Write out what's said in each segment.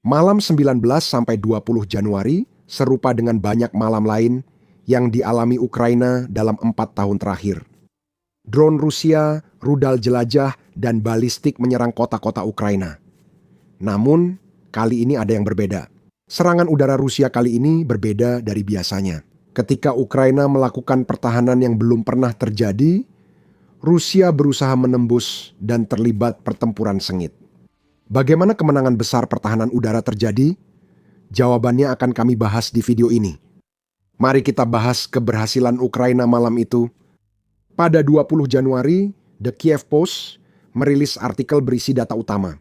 Malam 19–20 Januari serupa dengan banyak malam lain yang dialami Ukraina dalam 4 tahun terakhir. Drone Rusia, rudal jelajah, dan balistik menyerang kota-kota Ukraina. Namun, kali ini ada yang berbeda. Serangan udara Rusia kali ini berbeda dari biasanya. Ketika Ukraina melakukan pertahanan yang belum pernah terjadi, Rusia berusaha menembus dan terlibat pertempuran sengit. Bagaimana kemenangan besar pertahanan udara terjadi? Jawabannya akan kami bahas di video ini. Mari kita bahas keberhasilan Ukraina malam itu. Pada 20 Januari, The Kiev Post merilis artikel berisi data utama.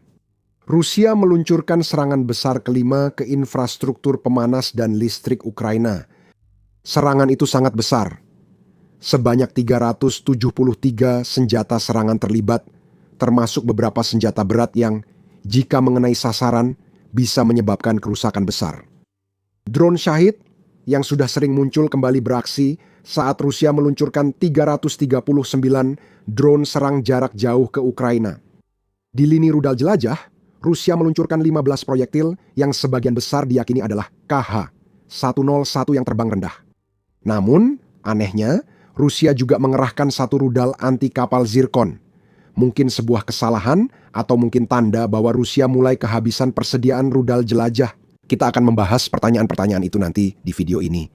Rusia meluncurkan serangan besar kelima ke infrastruktur pemanas dan listrik Ukraina. Serangan itu sangat besar. Sebanyak 373 senjata serangan terlibat, termasuk beberapa senjata berat yang, jika mengenai sasaran, bisa menyebabkan kerusakan besar. Drone Shahid yang sudah sering muncul kembali beraksi saat Rusia meluncurkan 339 drone serang jarak jauh ke Ukraina. Di lini rudal jelajah, Rusia meluncurkan 15 proyektil yang sebagian besar diyakini adalah KH-101 yang terbang rendah. Namun, anehnya, Rusia juga mengerahkan satu rudal anti kapal Zirkon. Mungkin sebuah kesalahan atau mungkin tanda bahwa Rusia mulai kehabisan persediaan rudal jelajah. Kita akan membahas pertanyaan-pertanyaan itu nanti di video ini.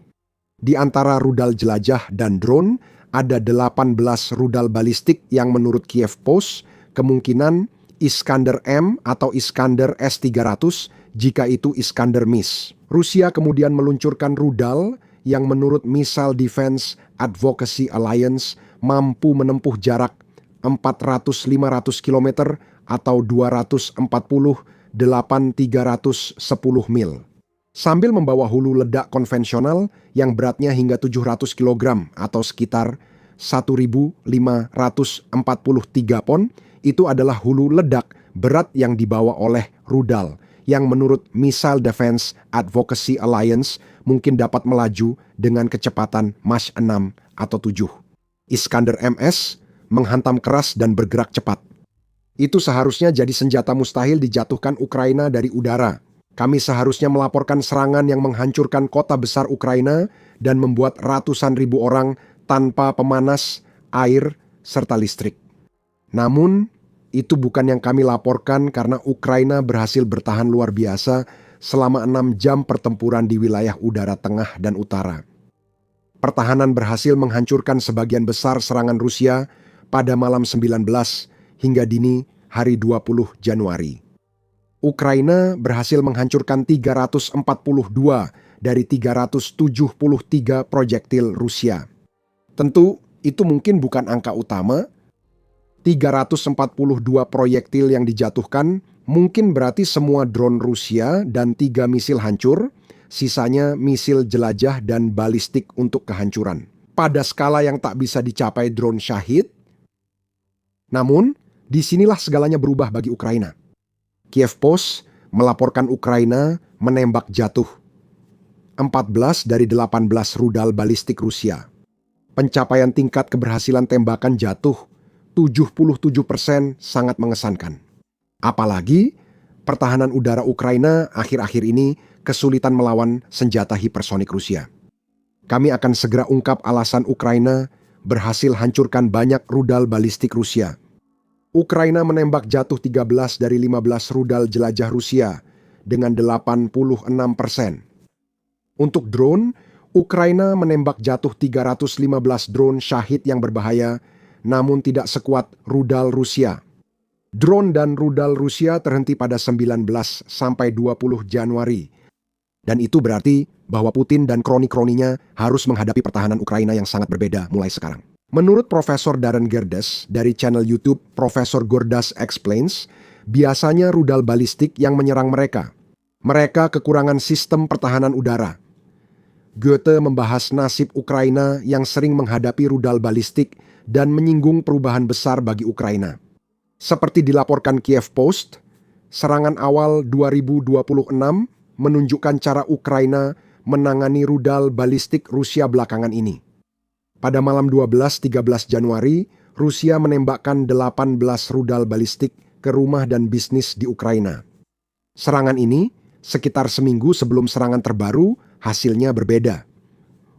Di antara rudal jelajah dan drone, ada 18 rudal balistik yang menurut Kiev Post kemungkinan Iskander M atau Iskander S-300 jika itu Iskander MIS. Rusia kemudian meluncurkan rudal yang menurut Missile Defense Advocacy Alliance mampu menempuh jarak 400-500 km atau 240-310 mil. Sambil membawa hulu ledak konvensional yang beratnya hingga 700 kg atau sekitar 1.543 pon, itu adalah hulu ledak berat yang dibawa oleh rudal yang menurut Missile Defense Advocacy Alliance mungkin dapat melaju dengan kecepatan Mach 6 atau 7. Iskander MS menghantam keras dan bergerak cepat. Itu seharusnya jadi senjata mustahil dijatuhkan Ukraina dari udara. Kami seharusnya melaporkan serangan yang menghancurkan kota besar Ukraina dan membuat ratusan ribu orang tanpa pemanas, air, serta listrik. Namun, itu bukan yang kami laporkan karena Ukraina berhasil bertahan luar biasa selama 6 jam pertempuran di wilayah udara tengah dan utara. Pertahanan berhasil menghancurkan sebagian besar serangan Rusia pada malam 19 hingga dini hari 20 Januari. Ukraina berhasil menghancurkan 342 dari 373 proyektil Rusia. Tentu itu mungkin bukan angka utama. 342 proyektil yang dijatuhkan mungkin berarti semua drone Rusia dan 3 misil hancur, sisanya misil jelajah dan balistik untuk kehancuran. Pada skala yang tak bisa dicapai drone Shahid. Namun, disinilah segalanya berubah bagi Ukraina. Kiev Post melaporkan Ukraina menembak jatuh 14 dari 18 rudal balistik Rusia. Pencapaian tingkat keberhasilan tembakan jatuh 77% sangat mengesankan. Apalagi, pertahanan udara Ukraina akhir-akhir ini kesulitan melawan senjata hipersonik Rusia. Kami akan segera ungkap alasan Ukraina berhasil hancurkan banyak rudal balistik Rusia. Ukraina menembak jatuh 13 dari 15 rudal jelajah Rusia dengan 86%. Untuk drone, Ukraina menembak jatuh 315 drone Shahid yang berbahaya, namun tidak sekuat rudal Rusia. Drone dan rudal Rusia terhenti pada 19 sampai 20 Januari. Dan itu berarti bahwa Putin dan kroni-kroninya harus menghadapi pertahanan Ukraina yang sangat berbeda mulai sekarang. Menurut Profesor Darren Gerdes dari channel YouTube Profesor Gordas Explains, biasanya rudal balistik yang menyerang mereka. Mereka kekurangan sistem pertahanan udara. Goethe membahas nasib Ukraina yang sering menghadapi rudal balistik dan menyinggung perubahan besar bagi Ukraina. Seperti dilaporkan Kiev Post, serangan awal 2026 menunjukkan cara Ukraina menangani rudal balistik Rusia belakangan ini. Pada malam 12-13 Januari, Rusia menembakkan 18 rudal balistik ke rumah dan bisnis di Ukraina. Serangan ini Sekitar seminggu sebelum serangan terbaru, hasilnya berbeda.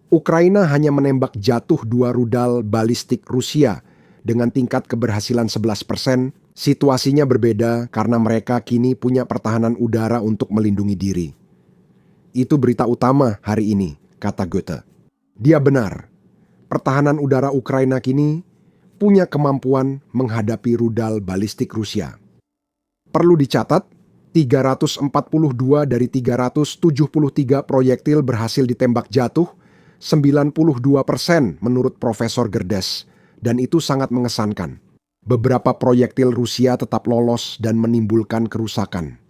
Ukraina hanya menembak jatuh 2 rudal balistik Rusia dengan tingkat keberhasilan 11%. Situasinya berbeda karena mereka kini punya pertahanan udara untuk melindungi diri. Itu berita utama hari ini, kata Goethe. Dia benar. Pertahanan udara Ukraina kini punya kemampuan menghadapi rudal balistik Rusia. Perlu dicatat, 342 dari 373 proyektil berhasil ditembak jatuh, 92% menurut Profesor Gerdes, dan itu sangat mengesankan. Beberapa proyektil Rusia tetap lolos dan menimbulkan kerusakan.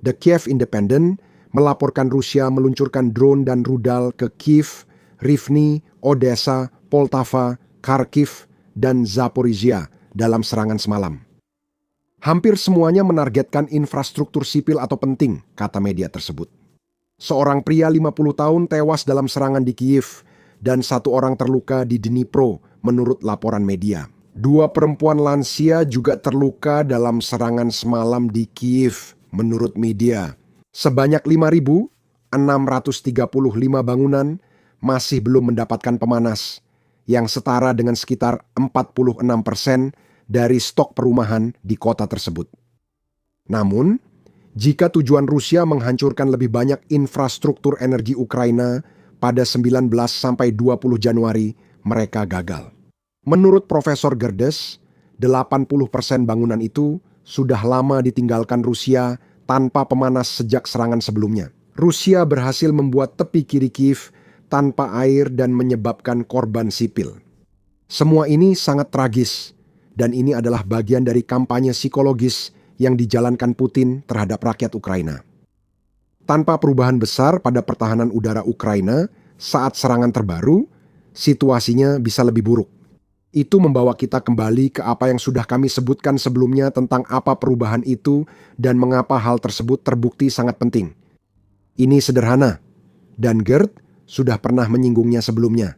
The Kiev Independent melaporkan Rusia meluncurkan drone dan rudal ke Kiev, Rivne, Odessa, Poltava, Kharkiv, dan Zaporizhia dalam serangan semalam. Hampir semuanya menargetkan infrastruktur sipil atau penting, kata media tersebut. Seorang pria 50 tahun tewas dalam serangan di Kiev dan 1 orang terluka di Dnipro menurut laporan media. 2 perempuan lansia juga terluka dalam serangan semalam di Kiev menurut media. Sebanyak 5.635 bangunan masih belum mendapatkan pemanas, yang setara dengan sekitar 46% dari stok perumahan di kota tersebut. Namun, jika tujuan Rusia menghancurkan lebih banyak infrastruktur energi Ukraina pada 19-20 Januari, mereka gagal. Menurut Profesor Gerdes, 80% bangunan itu sudah lama ditinggalkan Rusia tanpa pemanas sejak serangan sebelumnya. Rusia berhasil membuat tepi kiri Kiev tanpa air dan menyebabkan korban sipil. Semua ini sangat tragis, dan ini adalah bagian dari kampanye psikologis yang dijalankan Putin terhadap rakyat Ukraina. Tanpa perubahan besar pada pertahanan udara Ukraina saat serangan terbaru, situasinya bisa lebih buruk. Itu membawa kita kembali ke apa yang sudah kami sebutkan sebelumnya tentang apa perubahan itu dan mengapa hal tersebut terbukti sangat penting. Ini sederhana, dan Gert sudah pernah menyinggungnya sebelumnya.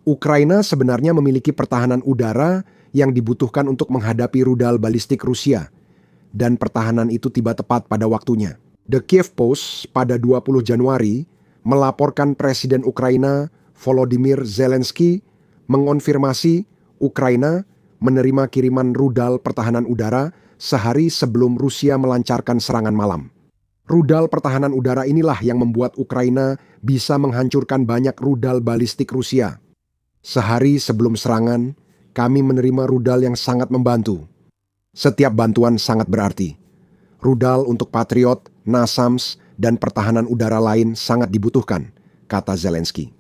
Ukraina sebenarnya memiliki pertahanan udara yang dibutuhkan untuk menghadapi rudal balistik Rusia, dan pertahanan itu tiba tepat pada waktunya. The Kiev Post pada 20 Januari melaporkan Presiden Ukraina Volodymyr Zelensky mengonfirmasi Ukraina menerima kiriman rudal pertahanan udara sehari sebelum Rusia melancarkan serangan malam. Rudal pertahanan udara inilah yang membuat Ukraina bisa menghancurkan banyak rudal balistik Rusia. Sehari sebelum serangan, kami menerima rudal yang sangat membantu. Setiap bantuan sangat berarti. Rudal untuk Patriot, NASAMS, dan pertahanan udara lain sangat dibutuhkan, kata Zelensky.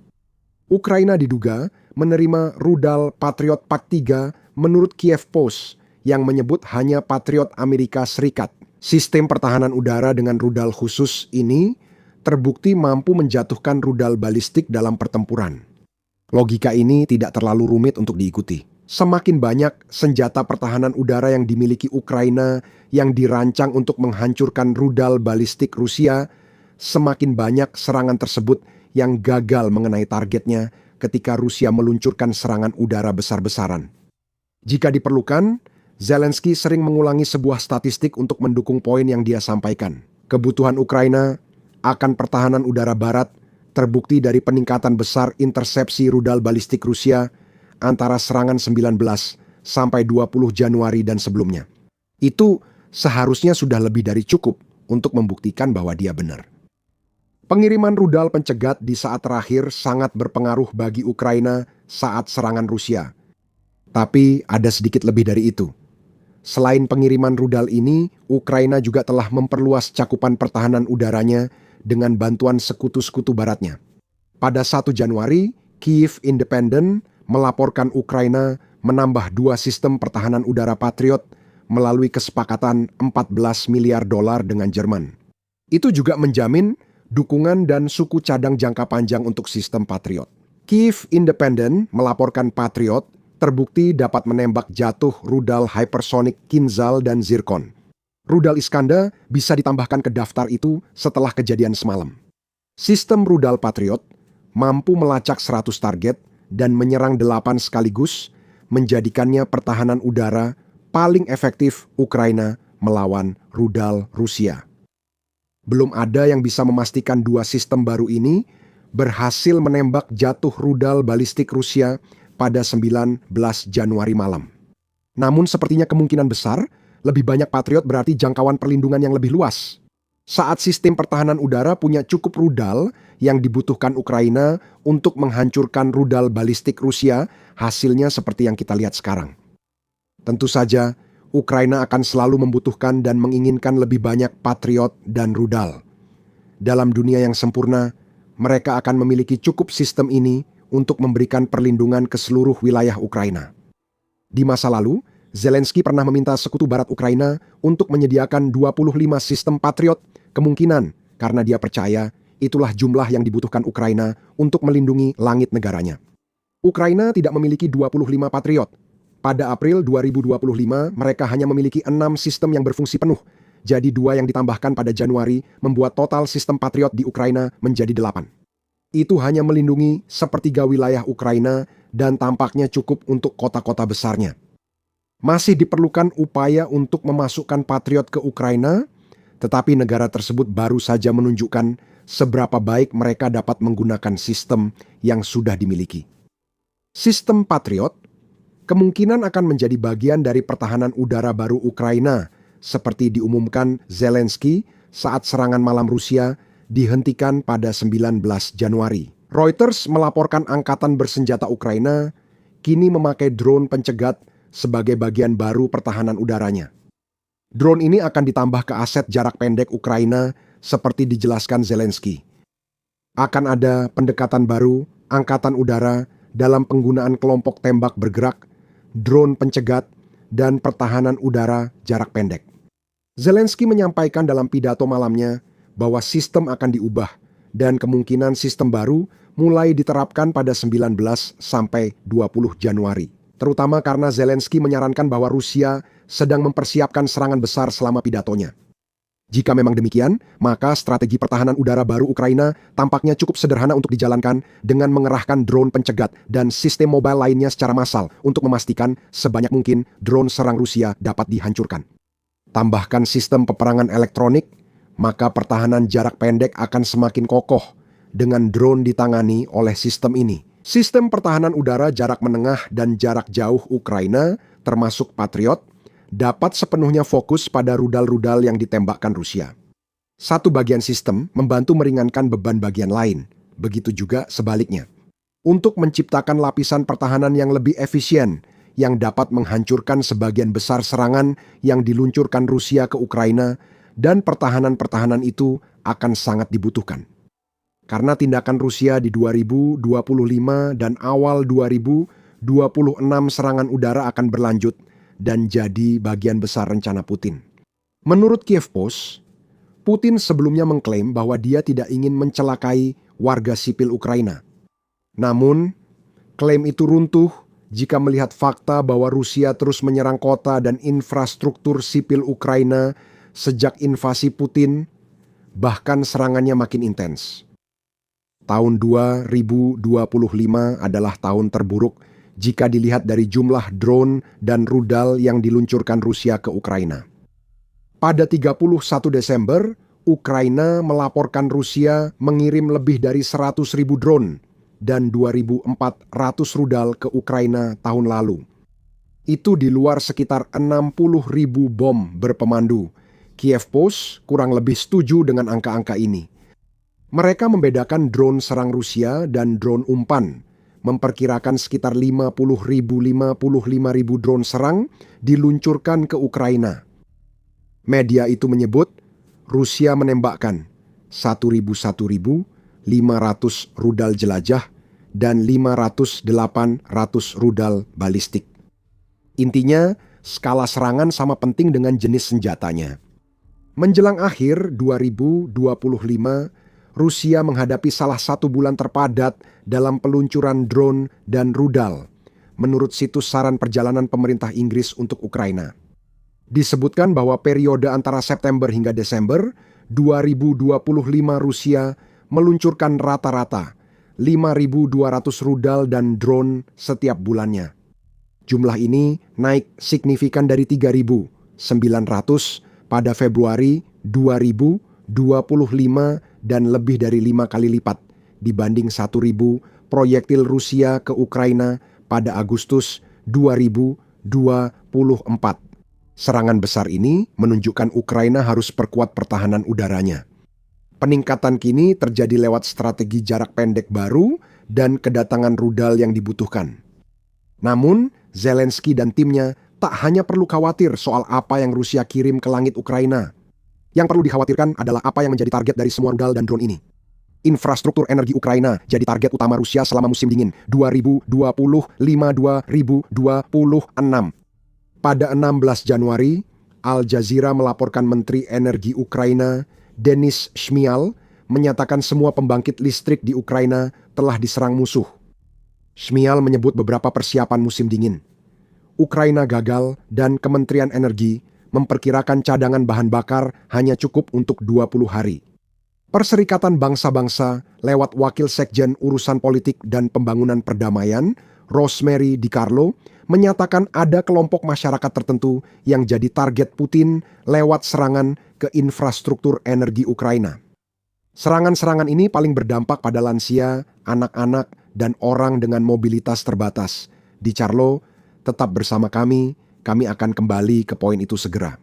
Ukraina diduga menerima rudal Patriot Pak 3 menurut Kiev Post yang menyebut hanya Patriot Amerika Serikat. Sistem pertahanan udara dengan rudal khusus ini terbukti mampu menjatuhkan rudal balistik dalam pertempuran. Logika ini tidak terlalu rumit untuk diikuti. Semakin banyak senjata pertahanan udara yang dimiliki Ukraina yang dirancang untuk menghancurkan rudal balistik Rusia, semakin banyak serangan tersebut yang gagal mengenai targetnya ketika Rusia meluncurkan serangan udara besar-besaran. Jika diperlukan, Zelensky sering mengulangi sebuah statistik untuk mendukung poin yang dia sampaikan. Kebutuhan Ukraina akan pertahanan udara barat terbukti dari peningkatan besar intersepsi rudal balistik Rusia antara serangan 19 sampai 20 Januari dan sebelumnya. Itu seharusnya sudah lebih dari cukup untuk membuktikan bahwa dia benar. Pengiriman rudal pencegat di saat terakhir sangat berpengaruh bagi Ukraina saat serangan Rusia. Tapi ada sedikit lebih dari itu. Selain pengiriman rudal ini, Ukraina juga telah memperluas cakupan pertahanan udaranya dengan bantuan sekutu-sekutu baratnya. Pada 1 Januari, Kiev Independent melaporkan Ukraina menambah 2 sistem pertahanan udara Patriot melalui kesepakatan $14 miliar dengan Jerman. Itu juga menjamin dukungan dan suku cadang jangka panjang untuk sistem Patriot. Kiev Independent melaporkan Patriot terbukti dapat menembak jatuh rudal hypersonic Kinzhal dan Zircon. Rudal Iskander bisa ditambahkan ke daftar itu setelah kejadian semalam. Sistem rudal Patriot mampu melacak 100 target dan menyerang 8 sekaligus, menjadikannya pertahanan udara paling efektif Ukraina melawan rudal Rusia. Belum ada yang bisa memastikan dua sistem baru ini berhasil menembak jatuh rudal balistik Rusia pada 19 Januari malam. Namun sepertinya kemungkinan besar, lebih banyak Patriot berarti jangkauan perlindungan yang lebih luas. Saat sistem pertahanan udara punya cukup rudal yang dibutuhkan Ukraina untuk menghancurkan rudal balistik Rusia, hasilnya seperti yang kita lihat sekarang. Tentu saja, Ukraina akan selalu membutuhkan dan menginginkan lebih banyak Patriot dan rudal. Dalam dunia yang sempurna, mereka akan memiliki cukup sistem ini untuk memberikan perlindungan ke seluruh wilayah Ukraina. Di masa lalu, Zelensky pernah meminta Sekutu Barat Ukraina untuk menyediakan 25 sistem Patriot, kemungkinan karena dia percaya itulah jumlah yang dibutuhkan Ukraina untuk melindungi langit negaranya. Ukraina tidak memiliki 25 Patriot. Pada April 2025, mereka hanya memiliki 6 sistem yang berfungsi penuh. Jadi 2 yang ditambahkan pada Januari membuat total sistem Patriot di Ukraina menjadi 8. Itu hanya melindungi sepertiga wilayah Ukraina dan tampaknya cukup untuk kota-kota besarnya. Masih diperlukan upaya untuk memasukkan Patriot ke Ukraina, tetapi negara tersebut baru saja menunjukkan seberapa baik mereka dapat menggunakan sistem yang sudah dimiliki. Sistem Patriot kemungkinan akan menjadi bagian dari pertahanan udara baru Ukraina, seperti diumumkan Zelensky saat serangan malam Rusia dihentikan pada 19 Januari. Reuters melaporkan angkatan bersenjata Ukraina kini memakai drone pencegat sebagai bagian baru pertahanan udaranya. Drone ini akan ditambah ke aset jarak pendek Ukraina seperti dijelaskan Zelensky. Akan ada pendekatan baru angkatan udara dalam penggunaan kelompok tembak bergerak, drone pencegat, dan pertahanan udara jarak pendek. Zelensky menyampaikan dalam pidato malamnya bahwa sistem akan diubah dan kemungkinan sistem baru mulai diterapkan pada 19 sampai 20 Januari. Terutama karena Zelensky menyarankan bahwa Rusia sedang mempersiapkan serangan besar selama pidatonya. Jika memang demikian, maka strategi pertahanan udara baru Ukraina tampaknya cukup sederhana untuk dijalankan dengan mengerahkan drone pencegat dan sistem mobile lainnya secara massal untuk memastikan sebanyak mungkin drone serang Rusia dapat dihancurkan. Tambahkan sistem peperangan elektronik, maka pertahanan jarak pendek akan semakin kokoh dengan drone ditangani oleh sistem ini. Sistem pertahanan udara jarak menengah dan jarak jauh Ukraina, termasuk Patriot, dapat sepenuhnya fokus pada rudal-rudal yang ditembakkan Rusia. Satu bagian sistem membantu meringankan beban bagian lain, begitu juga sebaliknya. Untuk menciptakan lapisan pertahanan yang lebih efisien, yang dapat menghancurkan sebagian besar serangan yang diluncurkan Rusia ke Ukraina, dan pertahanan-pertahanan itu akan sangat dibutuhkan. Karena tindakan Rusia di 2025 dan awal 2026 serangan udara akan berlanjut dan jadi bagian besar rencana Putin. Menurut Kiev Post, Putin sebelumnya mengklaim bahwa dia tidak ingin mencelakai warga sipil Ukraina. Namun, klaim itu runtuh jika melihat fakta bahwa Rusia terus menyerang kota dan infrastruktur sipil Ukraina sejak invasi Putin, bahkan serangannya makin intens. Tahun 2025 adalah tahun terburuk jika dilihat dari jumlah drone dan rudal yang diluncurkan Rusia ke Ukraina. Pada 31 Desember, Ukraina melaporkan Rusia mengirim lebih dari 100.000 drone dan 2.400 rudal ke Ukraina tahun lalu. Itu di luar sekitar 60.000 bom berpemandu. Kiev Post kurang lebih setuju dengan angka-angka ini. Mereka membedakan drone serang Rusia dan drone umpan, memperkirakan sekitar 50.000-55.000 drone serang diluncurkan ke Ukraina. Media itu menyebut Rusia menembakkan 1.500 rudal jelajah dan 500-800 rudal balistik. Intinya, skala serangan sama penting dengan jenis senjatanya. Menjelang akhir 2025, Rusia menghadapi salah satu bulan terpadat dalam peluncuran drone dan rudal, menurut situs saran perjalanan pemerintah Inggris untuk Ukraina. Disebutkan bahwa periode antara September hingga Desember 2025 Rusia meluncurkan rata-rata 5.200 rudal dan drone setiap bulannya. Jumlah ini naik signifikan dari 3.900 pada Februari 2025 25 dan lebih dari 5 kali lipat dibanding 1.000 proyektil Rusia ke Ukraina pada Agustus 2024. Serangan besar ini menunjukkan Ukraina harus perkuat pertahanan udaranya. Peningkatan kini terjadi lewat strategi jarak pendek baru dan kedatangan rudal yang dibutuhkan. Namun, Zelensky dan timnya tak hanya perlu khawatir soal apa yang Rusia kirim ke langit Ukraina. Yang perlu dikhawatirkan adalah apa yang menjadi target dari semua rudal dan drone ini. Infrastruktur energi Ukraina jadi target utama Rusia selama musim dingin 2025-2026. Pada 16 Januari, Al Jazeera melaporkan Menteri Energi Ukraina, Denis Shmyhal, menyatakan semua pembangkit listrik di Ukraina telah diserang musuh. Shmyhal menyebut beberapa persiapan musim dingin. Ukraina gagal dan Kementerian Energi memperkirakan cadangan bahan bakar hanya cukup untuk 20 hari. Perserikatan Bangsa-Bangsa lewat Wakil Sekjen Urusan Politik dan Pembangunan Perdamaian, Rosemary DiCarlo, menyatakan ada kelompok masyarakat tertentu yang jadi target Putin lewat serangan ke infrastruktur energi Ukraina. Serangan-serangan ini paling berdampak pada lansia, anak-anak, dan orang dengan mobilitas terbatas. DiCarlo, tetap bersama kami akan kembali ke poin itu segera.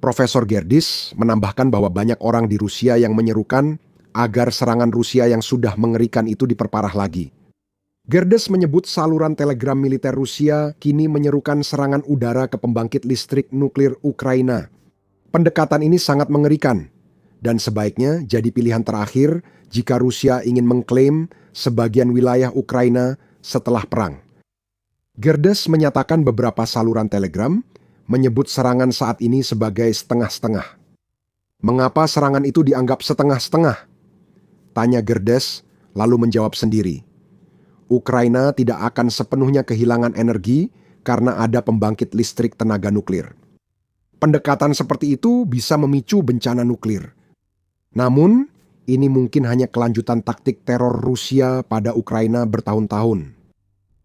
Profesor Gerdis menambahkan bahwa banyak orang di Rusia yang menyerukan agar serangan Rusia yang sudah mengerikan itu diperparah lagi. Gerdes menyebut saluran telegram militer Rusia kini menyerukan serangan udara ke pembangkit listrik nuklir Ukraina. Pendekatan ini sangat mengerikan dan sebaiknya jadi pilihan terakhir jika Rusia ingin mengklaim sebagian wilayah Ukraina setelah perang. Gerdes menyatakan beberapa saluran telegram menyebut serangan saat ini sebagai setengah-setengah. Mengapa serangan itu dianggap setengah-setengah? Tanya Gerdes, lalu menjawab sendiri. Ukraina tidak akan sepenuhnya kehilangan energi karena ada pembangkit listrik tenaga nuklir. Pendekatan seperti itu bisa memicu bencana nuklir. Namun, ini mungkin hanya kelanjutan taktik teror Rusia pada Ukraina bertahun-tahun.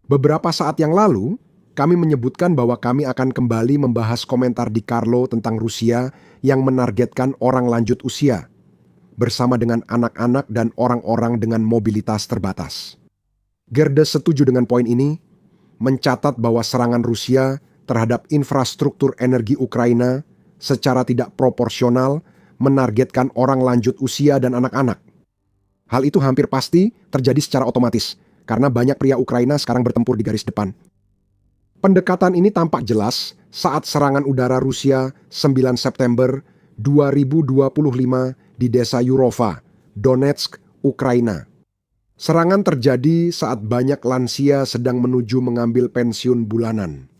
Beberapa saat yang lalu, kami menyebutkan bahwa kami akan kembali membahas komentar DiCarlo tentang Rusia yang menargetkan orang lanjut usia, bersama dengan anak-anak dan orang-orang dengan mobilitas terbatas. Gerdes setuju dengan poin ini, mencatat bahwa serangan Rusia terhadap infrastruktur energi Ukraina secara tidak proporsional menargetkan orang lanjut usia dan anak-anak. Hal itu hampir pasti terjadi secara otomatis, karena banyak pria Ukraina sekarang bertempur di garis depan. Pendekatan ini tampak jelas saat serangan udara Rusia 9 September 2025 di desa Yurova, Donetsk, Ukraina. Serangan terjadi saat banyak lansia sedang menuju mengambil pensiun bulanan.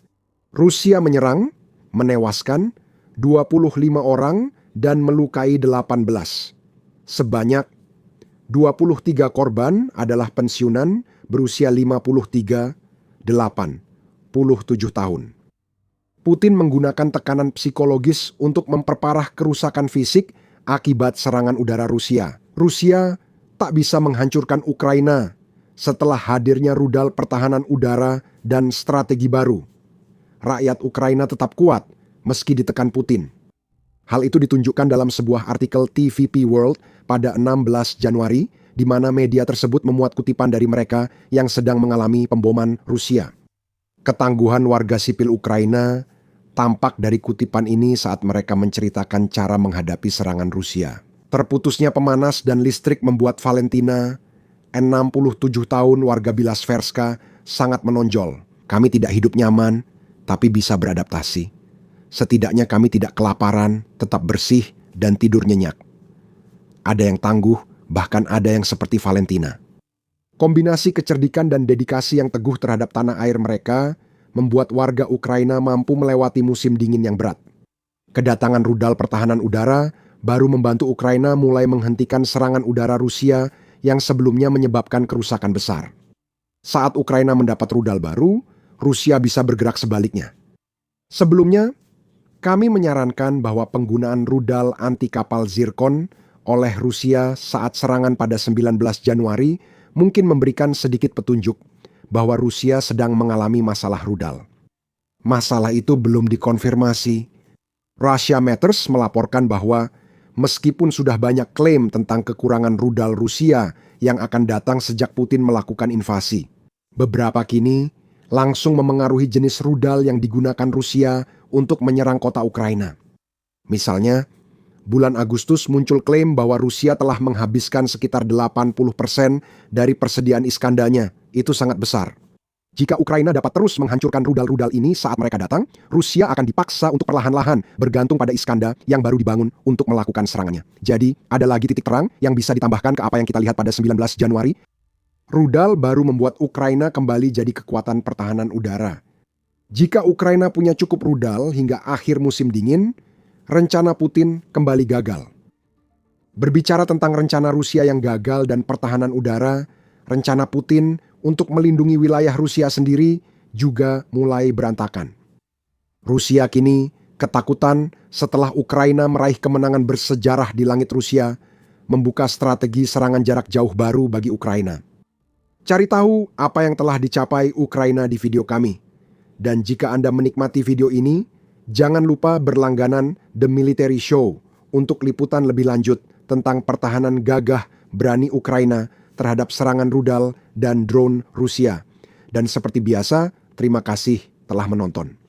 Rusia menyerang, menewaskan 25 orang dan melukai 18. Sebanyak 23 korban adalah pensiunan berusia 53, 87 tahun. Putin menggunakan tekanan psikologis untuk memperparah kerusakan fisik akibat serangan udara Rusia. Rusia tak bisa menghancurkan Ukraina setelah hadirnya rudal pertahanan udara dan strategi baru. Rakyat Ukraina tetap kuat meski ditekan Putin. Hal itu ditunjukkan dalam sebuah artikel TVP World pada 16 Januari, di mana media tersebut memuat kutipan dari mereka yang sedang mengalami pemboman Rusia. Ketangguhan warga sipil Ukraina tampak dari kutipan ini saat mereka menceritakan cara menghadapi serangan Rusia. Terputusnya pemanas dan listrik membuat Valentina, 67 tahun warga Bilasverska, sangat menonjol. Kami tidak hidup nyaman, tapi bisa beradaptasi. Setidaknya kami tidak kelaparan, tetap bersih, dan tidur nyenyak. Ada yang tangguh, bahkan ada yang seperti Valentina. Kombinasi kecerdikan dan dedikasi yang teguh terhadap tanah air mereka membuat warga Ukraina mampu melewati musim dingin yang berat. Kedatangan rudal pertahanan udara baru membantu Ukraina mulai menghentikan serangan udara Rusia yang sebelumnya menyebabkan kerusakan besar. Saat Ukraina mendapat rudal baru, Rusia bisa bergerak sebaliknya. Sebelumnya, kami menyarankan bahwa penggunaan rudal anti-kapal Zirkon oleh Rusia saat serangan pada 19 Januari mungkin memberikan sedikit petunjuk bahwa Rusia sedang mengalami masalah rudal. Masalah itu belum dikonfirmasi. Russia Matters melaporkan bahwa Meskipun sudah banyak klaim tentang kekurangan rudal Rusia yang akan datang sejak Putin melakukan invasi, beberapa kini langsung memengaruhi jenis rudal yang digunakan Rusia untuk menyerang kota Ukraina. Misalnya, bulan Agustus muncul klaim bahwa Rusia telah menghabiskan sekitar 80% dari persediaan Iskandanya. Itu sangat besar. Jika Ukraina dapat terus menghancurkan rudal-rudal ini saat mereka datang, Rusia akan dipaksa untuk perlahan-lahan bergantung pada Iskandar yang baru dibangun untuk melakukan serangannya. Jadi, ada lagi titik terang yang bisa ditambahkan ke apa yang kita lihat pada 19 Januari. Rudal baru membuat Ukraina kembali jadi kekuatan pertahanan udara. Jika Ukraina punya cukup rudal hingga akhir musim dingin, rencana Putin kembali gagal. Berbicara tentang rencana Rusia yang gagal dan pertahanan udara, rencana Putin untuk melindungi wilayah Rusia sendiri juga mulai berantakan. Rusia kini ketakutan setelah Ukraina meraih kemenangan bersejarah di langit Rusia, membuka strategi serangan jarak jauh baru bagi Ukraina. Cari tahu apa yang telah dicapai Ukraina di video kami. Dan jika Anda menikmati video ini, jangan lupa berlangganan The Military Show untuk liputan lebih lanjut tentang pertahanan gagah berani Ukraina terhadap serangan rudal dan drone Rusia. Dan seperti biasa, terima kasih telah menonton.